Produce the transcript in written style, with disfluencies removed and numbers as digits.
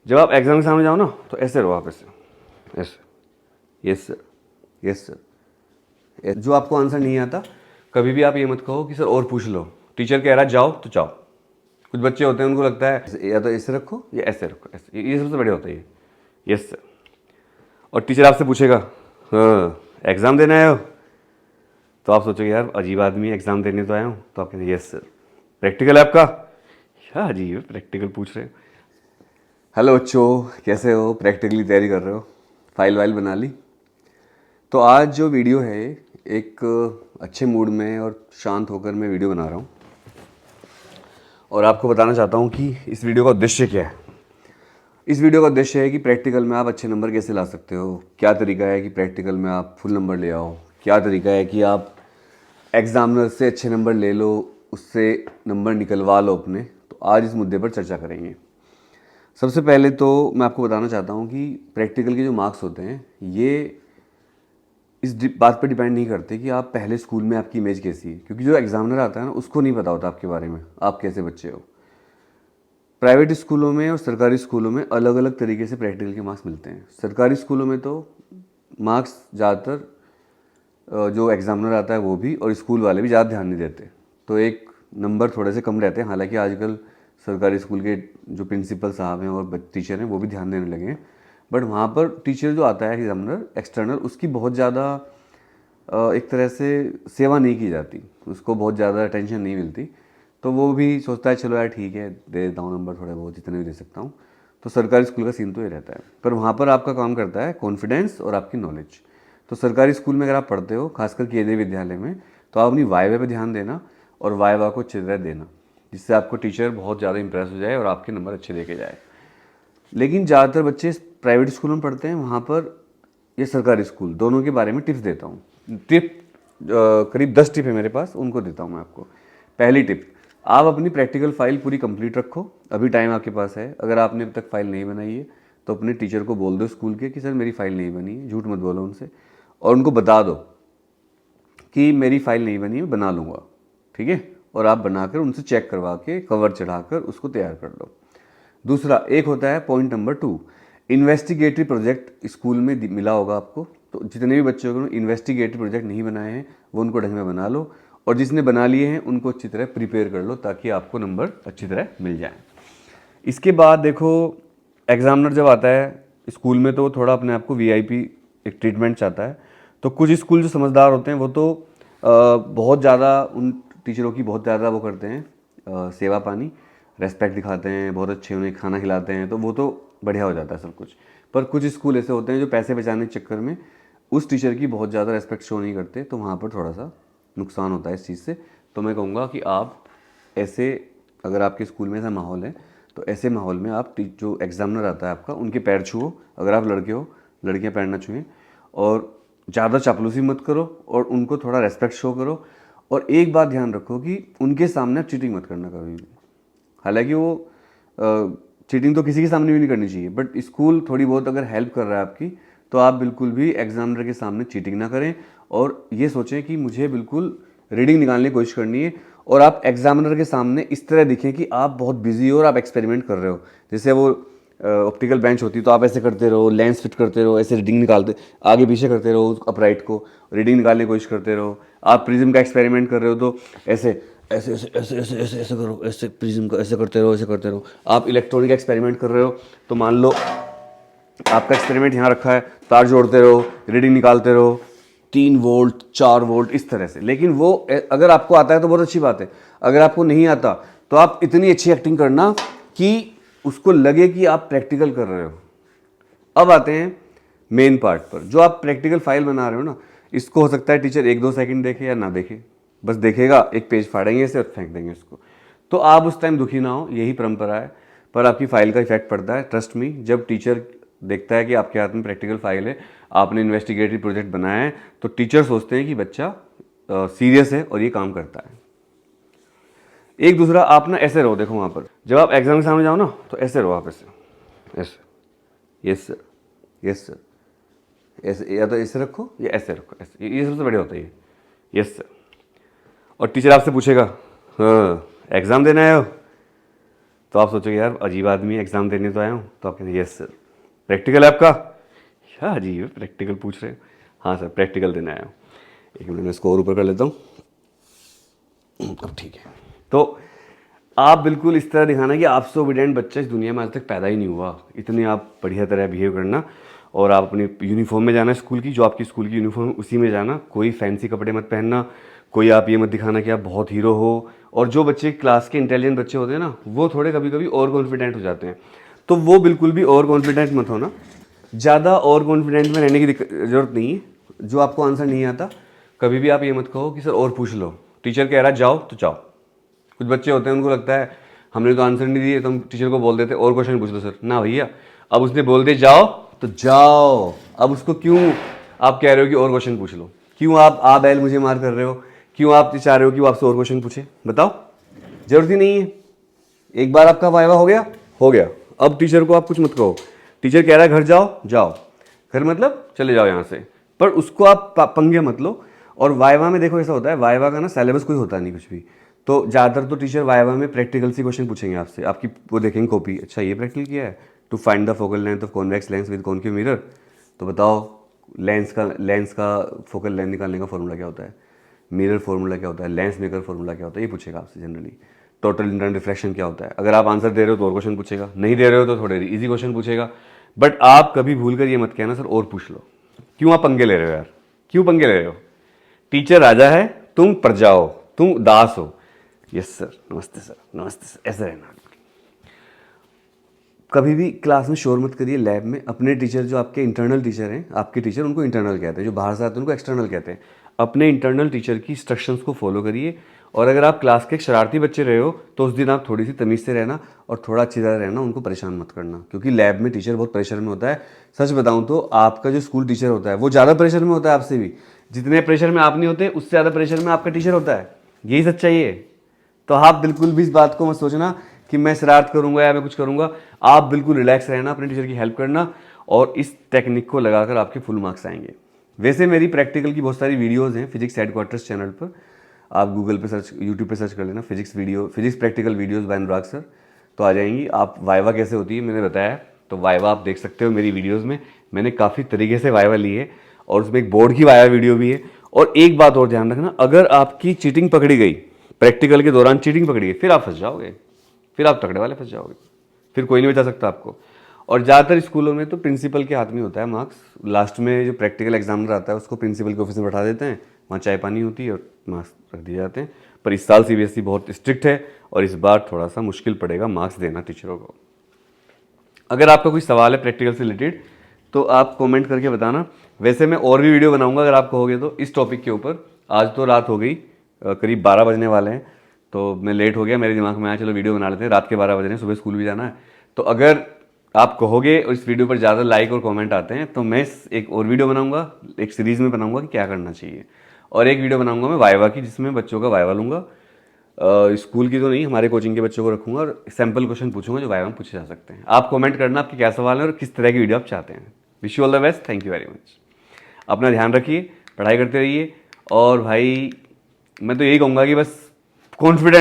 जब आप एग्जाम के सामने जाओ ना तो ऐसे रहो, आप ऐसे ऐसे, यस सर, यस सर। जो आपको आंसर नहीं आता कभी भी आप ये मत कहो कि सर और पूछ लो, टीचर कह रहा है जाओ तो जाओ। कुछ बच्चे होते हैं उनको लगता है या तो ऐसे रखो या ऐसे रखो, ऐसे, ये सबसे बढ़िया होता है ये, यस सर। और टीचर आपसे पूछेगा हाँ एग्ज़ाम देने आए हो, तो आप सोचोगे यार अजीब आदमी, एग्ज़ाम देने तो आया हूँ, तो आप कहते यस सर। प्रैक्टिकल है आपका, क्या अजीब है प्रैक्टिकल पूछ रहे हो। हेलो बच्चों, कैसे हो? प्रैक्टिकली तैयारी कर रहे हो? फाइल वाइल बना ली? तो आज जो वीडियो है एक अच्छे मूड में और शांत होकर मैं वीडियो बना रहा हूँ और आपको बताना चाहता हूँ कि इस वीडियो का उद्देश्य क्या है। इस वीडियो का उद्देश्य है कि प्रैक्टिकल में आप अच्छे नंबर कैसे ला सकते हो, क्या तरीका है कि प्रैक्टिकल में आप फुल नंबर ले आओ, क्या तरीका है कि आप एग्जामिनर से अच्छे नंबर ले लो, उससे नंबर निकलवा लो अपने। तो आज इस मुद्दे पर चर्चा करेंगे। सबसे पहले तो मैं आपको बताना चाहता हूँ कि प्रैक्टिकल के जो मार्क्स होते हैं ये इस बात पर डिपेंड नहीं करते कि आप पहले स्कूल में आपकी इमेज कैसी है, क्योंकि जो एग्जामिनर आता है ना उसको नहीं पता होता आपके बारे में, आप कैसे बच्चे हो। प्राइवेट स्कूलों में और सरकारी स्कूलों में अलग अलग तरीके से प्रैक्टिकल के मार्क्स मिलते हैं। सरकारी स्कूलों में तो मार्क्स ज़्यादातर जो एग्जामिनर आता है वो भी और स्कूल वाले भी ज़्यादा ध्यान नहीं देते, तो एक नंबर थोड़े से कम रहते हैं। हालांकि आजकल सरकारी स्कूल के जो प्रिंसिपल साहब हैं और टीचर हैं वो भी ध्यान देने लगे हैं, बट वहाँ पर टीचर जो आता है एग्जामिनर एक्सटर्नल, उसकी बहुत ज़्यादा एक तरह से सेवा नहीं की जाती, उसको बहुत ज़्यादा अटेंशन नहीं मिलती। तो वो भी सोचता है चलो यार ठीक है दे देता हूँ नंबर, थोड़े बहुत जितने भी दे सकता हूँ। तो सरकारी स्कूल का सीन तो ये रहता है, पर वहाँ पर आपका काम करता है कॉन्फिडेंस और आपकी नॉलेज। तो सरकारी स्कूल में अगर आप पढ़ते हो, खासकर केंद्रीय विद्यालय में, तो आप अपनी वाइवा पे ध्यान देना और वाइवा को अच्छी तरह देना, जिससे आपको टीचर बहुत ज़्यादा इंप्रेस हो जाए और आपके नंबर अच्छे लेके जाए। लेकिन ज़्यादातर बच्चे प्राइवेट स्कूल में पढ़ते हैं, वहाँ पर ये सरकारी स्कूल, दोनों के बारे में टिप्स देता हूँ। टिप करीब 10 टिप है मेरे पास, उनको देता हूँ मैं आपको। पहली टिप, आप अपनी प्रैक्टिकल फाइल पूरी कंप्लीट रखो, अभी टाइम आपके पास है। अगर आपने अभी तक फाइल नहीं बनाई है तो अपने टीचर को बोल दो स्कूल के कि सर मेरी फाइल नहीं बनी है, झूठ मत बोलो उनसे, और उनको बता दो कि मेरी फाइल नहीं बनी है, बना लूँगा, ठीक है। और आप बनाकर उनसे चेक करवा के कवर चढ़ाकर उसको तैयार कर लो। दूसरा एक होता है पॉइंट नंबर 2, इन्वेस्टिगेटरी प्रोजेक्ट स्कूल में मिला होगा आपको, तो जितने भी बच्चों को इन्वेस्टिगेटरी प्रोजेक्ट नहीं बनाए हैं वो उनको ढंग में बना लो, और जिसने बना लिए हैं उनको अच्छी तरह प्रिपेयर कर लो ताकि आपको नंबर अच्छी तरह मिल जाए। इसके बाद देखो, एग्जामिनर जब आता है स्कूल में तो वो थोड़ा अपने आप को वीआईपी एक ट्रीटमेंट चाहता है। तो कुछ स्कूल जो समझदार होते हैं वो तो बहुत ज़्यादा उन टीचरों की बहुत ज़्यादा वो करते हैं, सेवा पानी, रेस्पेक्ट दिखाते हैं, बहुत अच्छे उन्हें खाना खिलाते हैं, तो वो तो बढ़िया हो जाता है सब कुछ। पर कुछ स्कूल ऐसे होते हैं जो पैसे बचाने के चक्कर में उस टीचर की बहुत ज़्यादा रेस्पेक्ट शो नहीं करते, तो वहाँ पर थोड़ा सा नुकसान होता है इस चीज़ से। तो मैं कहूँगा कि आप ऐसे, अगर आपके स्कूल में ऐसा माहौल है तो ऐसे माहौल में आप जो एग्जामिनर आता है आपका, उनके पैर छुओ। अगर आप लड़के हो, लड़कियां पैर ना छुएं, और ज़्यादा चापलूसी मत करो और उनको थोड़ा रेस्पेक्ट शो करो। और एक बात ध्यान रखो कि उनके सामने आप चीटिंग मत करना कभी भी। हालांकि वो चीटिंग तो किसी के सामने भी नहीं करनी चाहिए, बट स्कूल थोड़ी बहुत अगर हेल्प कर रहा है आपकी, तो आप बिल्कुल भी एग्जामिनर के सामने चीटिंग ना करें और ये सोचें कि मुझे बिल्कुल रीडिंग निकालने की कोशिश करनी है, और आप एग्जामिनर के सामने इस तरह दिखें कि आप बहुत बिजी हो और आप एक्सपेरिमेंट कर रहे हो। जैसे वो ऑप्टिकल बेंच होती है तो आप ऐसे करते रहो, लेंस फिट करते रहो, ऐसे रीडिंग निकालते, आगे पीछे करते रहो अपराइट को, रीडिंग निकालने की कोशिश करते रहो। आप प्रिज्म का एक्सपेरिमेंट कर रहे हो तो ऐसे ऐसे ऐसे ऐसे ऐसे ऐसे ऐसे करो, ऐसे प्रिज्म का ऐसे करते रहो, ऐसे करते रहो। आप इलेक्ट्रॉनिक एक्सपेरिमेंट कर रहे हो तो मान लो आपका एक्सपेरिमेंट यहाँ रखा है, तार जोड़ते रहो, रीडिंग निकालते रहो, 3 वोल्ट 4 वोल्ट इस तरह से। लेकिन वो अगर आपको आता है तो बहुत अच्छी बात है, अगर आपको नहीं आता तो आप इतनी अच्छी एक्टिंग करना कि उसको लगे कि आप प्रैक्टिकल कर रहे हो। अब आते हैं मेन पार्ट पर। जो आप प्रैक्टिकल फाइल बना रहे हो ना, इसको हो सकता है टीचर 1-2 सेकंड देखे या ना देखे, बस देखेगा, एक पेज फाड़ेंगे इसे और फेंक देंगे उसको। तो आप उस टाइम दुखी ना हो, यही परंपरा है, पर आपकी फाइल का इफेक्ट पड़ता है। ट्रस्ट मी, जब टीचर देखता है कि आपके हाथ में प्रैक्टिकल फाइल है, आपने इन्वेस्टिगेटिव प्रोजेक्ट बनाया है, तो टीचर सोचते हैं कि बच्चा सीरियस है और ये काम करता है। एक दूसरा, आप ना ऐसे रहो, देखो वहाँ पर जब आप एग्जाम के सामने जाओ ना तो ऐसे रहो, आप ऐसे ऐसे, यस सर, यस सर, ऐसे, या तो ऐसे रखो या ऐसे रखो, ऐसे, ये सबसे बढ़िया होता है ये, यस सर। और टीचर आपसे पूछेगा हाँ एग्ज़ाम देने आए हो, तो आप सोचोगे यार अजीब आदमी है, एग्जाम देने तो आया हूँ। तो आप कहेंगे यस सर। प्रैक्टिकल है आपका? क्या अजीब है, प्रैक्टिकल पूछ रहे हो? हाँ सर प्रैक्टिकल देने आया हूँ। एक मिनट में स्कोर ऊपर कर लेता हूँ। अब ठीक है। तो आप बिल्कुल इस तरह दिखाना कि आपसे ओबीडिएंट बच्चा इस दुनिया में आज तक पैदा ही नहीं हुआ, इतनी आप बढ़िया तरह बिहेव करना। और आप अपनी यूनिफॉर्म में जाना स्कूल की, जो आपकी स्कूल की यूनिफॉर्म उसी में जाना, कोई फैंसी कपड़े मत पहनना, कोई आप ये मत दिखाना कि आप बहुत हीरो हो। और जो बच्चे क्लास के इंटेलिजेंट बच्चे होते हैं ना, वो थोड़े कभी कभी ओवर कॉन्फिडेंट हो जाते हैं, तो वो बिल्कुल भी ओवर कॉन्फिडेंट मत होना। ज़्यादा ओवर कॉन्फिडेंट में रहने की ज़रूरत नहीं है। जो आपको आंसर नहीं आता, कभी भी आप ये मत कहो कि सर और पूछ लो, टीचर कह रहा है जाओ तो जाओ। कुछ बच्चे होते हैं उनको लगता है हमने तो आंसर नहीं दिए तो हम टीचर को बोल देते और क्वेश्चन पूछ लो सर। ना भैया, अब उसने बोल दिया जाओ तो जाओ। अब उसको क्यों आप कह रहे हो कि और क्वेश्चन पूछ लो? क्यों आप आ बैल मुझे मार कर रहे हो? क्यों आप चाह रहे हो कि वो आपसे और क्वेश्चन पूछे? बताओ, जरूरत ही नहीं है। एक बार आपका वाइवा हो गया, हो गया। अब टीचर को आप कुछ मत कहो। टीचर कह रहा है घर जाओ, जाओ। घर मतलब चले जाओ यहाँ से, पर उसको आप पंगे मत लो। और वाइवा में देखो ऐसा होता है, वाइवा का ना सिलेबस कोई होता नहीं कुछ भी। तो ज़्यादातर तो टीचर वाइवा में प्रैक्टिकल सी क्वेश्चन पूछेंगे आपसे, आपकी वो देखेंगे कॉपी, अच्छा ये प्रैक्टिकल किया है, to find the focal length of convex lens with concave mirror. तो बताओ लेंस का फोकल लेंथ निकालने का फॉर्मूला क्या होता है, मिरर फॉर्मूला क्या होता है, लेंस मेकर फॉर्मूला क्या होता है, ये पूछेगा आपसे जनरली। टोटल इंटरनल रिफ्लेक्शन क्या होता है। अगर आप आंसर दे रहे हो तो और क्वेश्चन पूछेगा, नहीं दे रहे हो तो थोड़े इजी क्वेश्चन पूछेगा। बट आप कभी भूल कर ये मत कहना सर और पूछ लो। क्यों आप पंगे ले रहे हो यार? क्यों पंगे ले रहे हो? टीचर राजा है, तुम प्रजा हो, तुम दास हो। यस सर, नमस्ते सर, नमस्ते सर, ऐसे रहना। कभी भी क्लास में शोर मत करिए। लैब में अपने टीचर, जो आपके इंटरनल टीचर हैं, आपके टीचर उनको इंटरनल कहते हैं, जो बाहर से आते हैं उनको एक्सटर्नल कहते हैं। अपने इंटरनल टीचर की इंस्ट्रक्शंस को फॉलो करिए। और अगर आप क्लास के एक शरारती बच्चे रहे हो तो उस दिन आप थोड़ी सी तमीज़ से रहना और थोड़ा अच्छी तरह रहना, उनको परेशान मत करना, क्योंकि लैब में टीचर बहुत प्रेशर में होता है। सच बताऊं तो आपका जो स्कूल टीचर होता है वो ज़्यादा प्रेशर में होता है आपसे भी। जितने प्रेशर में आप नहीं होते, उससे ज़्यादा प्रेशर में आपका टीचर होता है। यही सच्चाई है। तो आप बिल्कुल भी इस बात को मत सोचना कि मैं शरारत करूंगा या मैं कुछ करूंगा। आप बिल्कुल रिलैक्स रहना, अपने टीचर की हेल्प करना, और इस टेक्निक को लगाकर आपके फुल मार्क्स आएंगे। वैसे मेरी प्रैक्टिकल की बहुत सारी वीडियोस हैं फिजिक्स हेडक्वार्टर्स चैनल पर। आप गूगल पे सर्च, यूट्यूब पे सर्च कर लेना फिजिक्स प्रैक्टिकल वीडियोस बाय अनुराग सर, तो आ जाएंगी। आप वाइवा कैसे होती है मैंने बताया, तो वाइवा आप देख सकते हो मेरी वीडियोज़ में। मैंने काफ़ी तरीके से वाइवा ली है और उसमें एक बोर्ड की वाइवा वीडियो भी है। और एक बात और ध्यान रखना, अगर आपकी चीटिंग पकड़ी गई, प्रैक्टिकल के दौरान चीटिंग पकड़ी गई, फिर आप फंस जाओगे, फिर आप तगड़े वाले फंस जाओगे, फिर कोई नहीं बचा सकता आपको। और ज़्यादातर स्कूलों में तो प्रिंसिपल के हाथ में होता है मार्क्स। लास्ट में जो प्रैक्टिकल एग्जामिनर आता है उसको प्रिंसिपल के ऑफिस में बैठा देते हैं, वहाँ चाय पानी होती है और मार्क्स रख दिए जाते हैं। पर इस साल सीबीएसई बहुत स्ट्रिक्ट है और इस बार थोड़ा सा मुश्किल पड़ेगा मार्क्स देना टीचरों को। अगर आपका कोई सवाल है प्रैक्टिकल से रिलेटेड तो आप कमेंट करके बताना। वैसे मैं और भी वीडियो बनाऊंगा अगर आप कहोगे तो इस टॉपिक के ऊपर। आज तो रात हो गई, करीब 12 बजने वाले हैं, तो मैं लेट हो गया, मेरे दिमाग में आया चलो वीडियो बना लेते हैं। रात के 12 बज रहे हैं, सुबह स्कूल भी जाना है। तो अगर आप कहोगे और इस वीडियो पर ज़्यादा लाइक और कमेंट आते हैं तो मैं एक और वीडियो बनाऊंगा, एक सीरीज़ में बनाऊंगा कि क्या करना चाहिए। और एक वीडियो बनाऊंगा मैं वाइवा की, जिसमें बच्चों का वाइवा लूँगा। स्कूल की तो नहीं, हमारे कोचिंग के बच्चों को रखूंगा और सैम्पल क्वेश्चन पूछूंगा जो वाइवा में पूछे जा सकते हैं। आप कमेंट करना आपके क्या सवाल है और किस तरह की वीडियो आप चाहते हैं। Wish you all the best, thank you very much. अपना ध्यान रखिए, पढ़ाई करते रहिए, और भाई मैं तो यही कहूँगा कि बस कॉन्फिडेंट